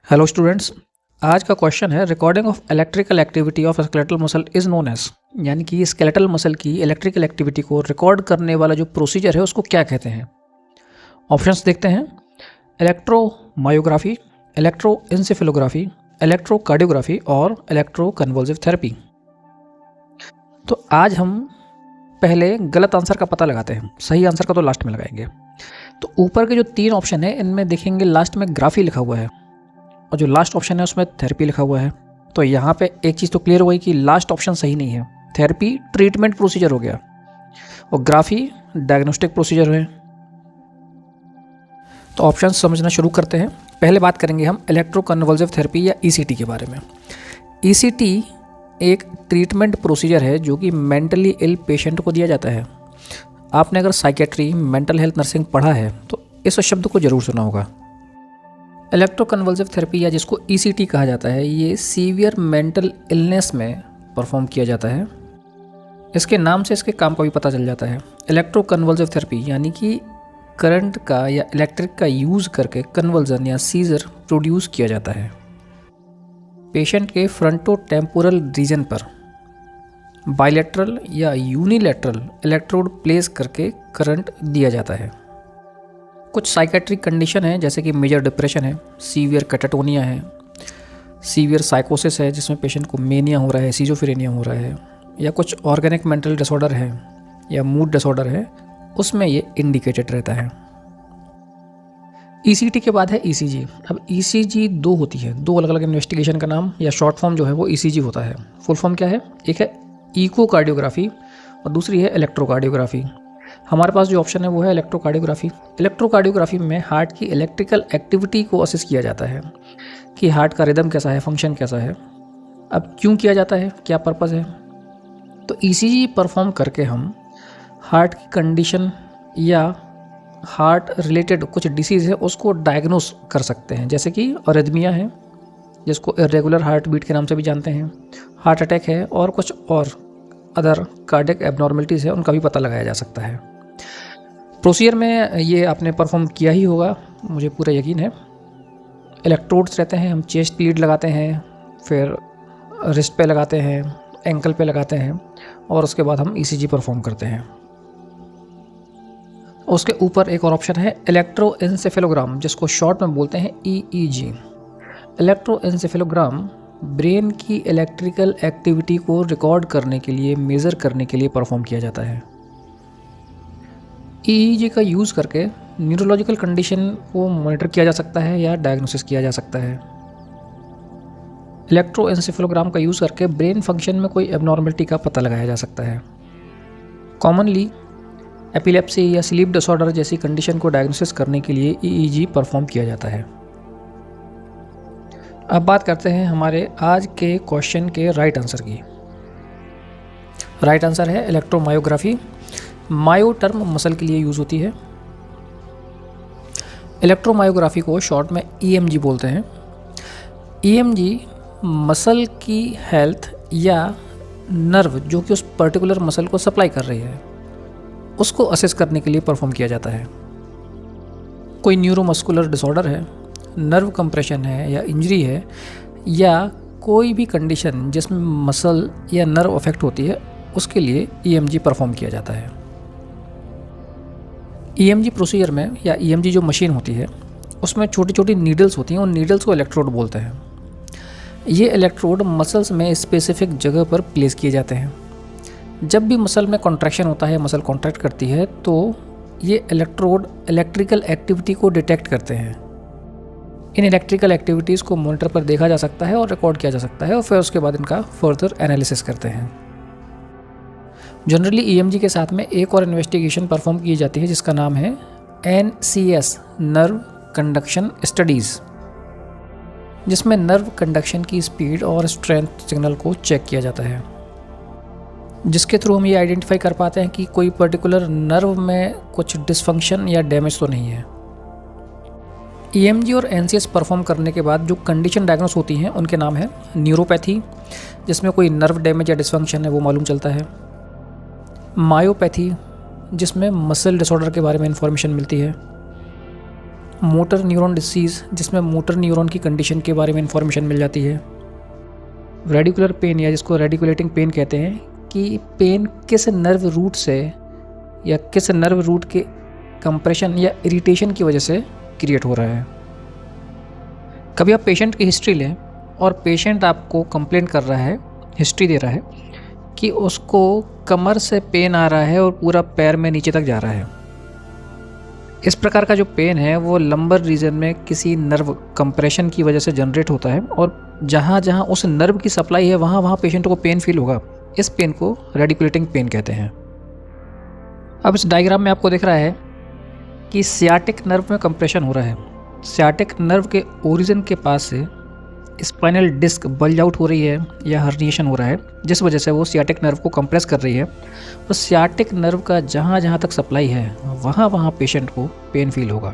Hello students. आज का question है recording of electrical activity of skeletal muscle is known as, यानी कि स्केलेटल मसल की इलेक्ट्रिकल एक्टिविटी को रिकॉर्ड करने वाला जो प्रोसीजर है उसको क्या कहते हैं। ऑप्शंस देखते हैं। इलेक्ट्रोमायोग्राफी, इलेक्ट्रोएंसेफेलोग्राफी, इलेक्ट्रोकार्डियोग्राफी और इलेक्ट्रोकन्वल्सिव थेरेपी। तो आज हम पहले गलत आंसर का पता लगाते हैं, सही आंसर का तो लास्ट में लगाएंगे। तो ऊपर के जो 3 ऑप्शन है इनमें देखेंगे लास्ट में ग्राफी लिखा हुआ है और जो लास्ट ऑप्शन है उसमें थेरेपी लिखा हुआ है। तो यहाँ पे एक चीज़ तो क्लियर हो गई कि लास्ट ऑप्शन सही नहीं है। थेरेपी ट्रीटमेंट प्रोसीजर हो गया और ग्राफी डायग्नोस्टिक प्रोसीजर है। तो ऑप्शन समझना शुरू करते हैं। पहले बात करेंगे हम इलेक्ट्रोकन्वल्सिव थेरेपी या ईसीटी के बारे में। ईसीटी एक ट्रीटमेंट प्रोसीजर है जो कि मेंटली इल पेशेंट को दिया जाता है। आपने अगर साइकेट्री, मेंटल हेल्थ नर्सिंग पढ़ा है तो इस शब्द को जरूर सुना होगा। इलेक्ट्रोकन्वल्सिव थेरेपी या जिसको ईसीटी कहा जाता है, ये सीवियर मेंटल इलनेस में परफॉर्म किया जाता है। इसके नाम से इसके काम का भी पता चल जाता है। इलेक्ट्रोकन्वल्सिव थेरेपी यानी कि करंट का या इलेक्ट्रिक का यूज़ करके कन्वल्जन या सीजर प्रोड्यूस किया जाता है। पेशेंट के फ्रंटो टेम्पोरल रीजन पर बाइलेटरल या यूनिलेटरल इलेक्ट्रोड प्लेस करके करंट दिया जाता है। कुछ साइकेट्रिक कंडीशन है जैसे कि मेजर डिप्रेशन है, सीवियर कैटाटोनिया है, सीवियर साइकोसिस है जिसमें पेशेंट को मेनिया हो रहा है, सीजोफ्रेनिया हो रहा है, या कुछ ऑर्गेनिक मेंटल डिसऑर्डर है या मूड डिसऑर्डर है, उसमें ये इंडिकेटेड रहता है। ईसीटी के बाद है ईसीजी। अब ईसीजी 2 होती है, 2 अलग अलग इन्वेस्टिगेशन का नाम या शॉर्ट फॉर्म जो है वो ईसीजी होता है। फुल फॉर्म क्या है? एक है इकोकार्डियोग्राफी और दूसरी है इलेक्ट्रोकार्डियोग्राफी। हमारे पास जो ऑप्शन है वो है इलेक्ट्रोकार्डियोग्राफी। इलेक्ट्रोकार्डियोग्राफी में हार्ट की इलेक्ट्रिकल एक्टिविटी को असेस किया जाता है कि हार्ट का रिदम कैसा है, फंक्शन कैसा है। अब क्यों किया जाता है, क्या पर्पज़ है? तो ईसीजी परफॉर्म करके हम हार्ट की कंडीशन या हार्ट रिलेटेड कुछ डिसीज़ है उसको डायग्नोस कर सकते हैं, जैसे कि अरिथमिया है जिसको इरेगुलर हार्ट बीट के नाम से भी जानते हैं, हार्ट अटैक है और कुछ और अदर कार्डियक एबनॉर्मलिटीज़ है, उनका भी पता लगाया जा सकता है। प्रोसीजर में ये आपने परफॉर्म किया ही होगा, मुझे पूरा यकीन है। इलेक्ट्रोड्स रहते हैं, हम चेस्ट लीड लगाते हैं, फिर रिस्ट पे लगाते हैं, एंकल पे लगाते हैं और उसके बाद हम ईसीजी परफॉर्म करते हैं। उसके ऊपर एक और ऑप्शन है इलेक्ट्रोएंसेफेलोग्राम, जिसको शॉर्ट में बोलते हैं ईईजी। इलेक्ट्रोएंसेफेलोग्राम ब्रेन की इलेक्ट्रिकल एक्टिविटी को रिकॉर्ड करने के लिए, मेज़र करने के लिए परफॉर्म किया जाता है। ईईजी का यूज़ करके न्यूरोलॉजिकल कंडीशन को मॉनिटर किया जा सकता है या डायग्नोसिस किया जा सकता है। इलेक्ट्रोएंसेफेलोग्राम का यूज़ करके ब्रेन फंक्शन में कोई एबनॉर्मलिटी का पता लगाया जा सकता है। कॉमनली एपिलेप्सी या स्लीप डिसऑर्डर जैसी कंडीशन को डायग्नोसिस करने के लिए ईईजी परफॉर्म किया जाता है। अब बात करते हैं हमारे आज के क्वेश्चन के राइट आंसर की। राइट आंसर है इलेक्ट्रोमायोग्राफी। मायो टर्म मसल के लिए यूज़ होती है। इलेक्ट्रोमायोग्राफी को शॉर्ट में ईएमजी बोलते हैं। ईएमजी मसल की हेल्थ या नर्व जो कि उस पर्टिकुलर मसल को सप्लाई कर रही है उसको असेस करने के लिए परफॉर्म किया जाता है। कोई न्यूरोमस्कुलर डिसऑर्डर है, नर्व कंप्रेशन है या इंजरी है या कोई भी कंडीशन जिसमें मसल या नर्व अफेक्ट होती है, उसके लिए ईएमजी परफॉर्म किया जाता है। ईएमजी प्रोसीजर में या ईएमजी जो मशीन होती है उसमें छोटी छोटी नीडल्स होती हैं, उन नीडल्स को इलेक्ट्रोड बोलते हैं। ये इलेक्ट्रोड मसल्स में स्पेसिफिक जगह पर प्लेस किए जाते हैं। जब भी मसल में कॉन्ट्रैक्शन होता है, मसल कॉन्ट्रैक्ट करती है, तो ये इलेक्ट्रोड इलेक्ट्रिकल एक्टिविटी को डिटेक्ट करते हैं। इन इलेक्ट्रिकल एक्टिविटीज़ को मॉनिटर पर देखा जा सकता है और रिकॉर्ड किया जा सकता है और फिर उसके बाद इनका फर्दर एनालिसिस करते हैं। जनरली ईएमजी के साथ में एक और इन्वेस्टिगेशन परफॉर्म की जाती है जिसका नाम है एनसीएस, नर्व कंडक्शन स्टडीज़, जिसमें नर्व कंडक्शन की स्पीड और स्ट्रेंथ सिग्नल को चेक किया जाता है, जिसके थ्रू हम ये आइडेंटिफाई कर पाते हैं कि कोई पर्टिकुलर नर्व में कुछ डिसफंक्शन या डैमेज तो नहीं है। ईएमजी और एनसीएस परफॉर्म करने के बाद जो कंडीशन डायग्नोस होती हैं उनके नाम है न्यूरोपैथी, जिसमें कोई नर्व डैमेज या डिसफंक्शन है वो मालूम चलता है। मायोपैथी, जिसमें मसल डिसऑर्डर के बारे में इंफॉर्मेशन मिलती है। मोटर न्यूरॉन डिसीज़, जिसमें मोटर न्यूरॉन की कंडीशन के बारे में इंफॉर्मेशन मिल जाती है। रेडिकुलर पेन या जिसको रेडिकुलेटिंग पेन कहते हैं कि पेन किस नर्व रूट से या किस नर्व रूट के कंप्रेशन या इरिटेशन की वजह से क्रिएट हो रहा है। कभी आप पेशेंट की हिस्ट्री लें और पेशेंट आपको कंप्लेंट कर रहा है, हिस्ट्री दे रहा है कि उसको कमर से पेन आ रहा है और पूरा पैर में नीचे तक जा रहा है। इस प्रकार का जो पेन है वो लंबर रीजन में किसी नर्व कंप्रेशन की वजह से जनरेट होता है और जहाँ जहाँ उस नर्व की सप्लाई है वहाँ वहाँ पेशेंट को पेन फील होगा। इस पेन को रेडिकुलेटिंग पेन कहते हैं। अब इस डायग्राम में आपको दिख रहा है कि सियाटिक नर्व में कंप्रेशन हो रहा है। सियाटिक नर्व के ओरिजिन के पास से स्पाइनल डिस्क बल्ज आउट हो रही है या हर्निएशन हो रहा है, जिस वजह से वो सियाटिक नर्व को कंप्रेस कर रही है। तो सियाटिक नर्व का जहाँ जहाँ तक सप्लाई है वहाँ वहाँ पेशेंट को पेन फील होगा।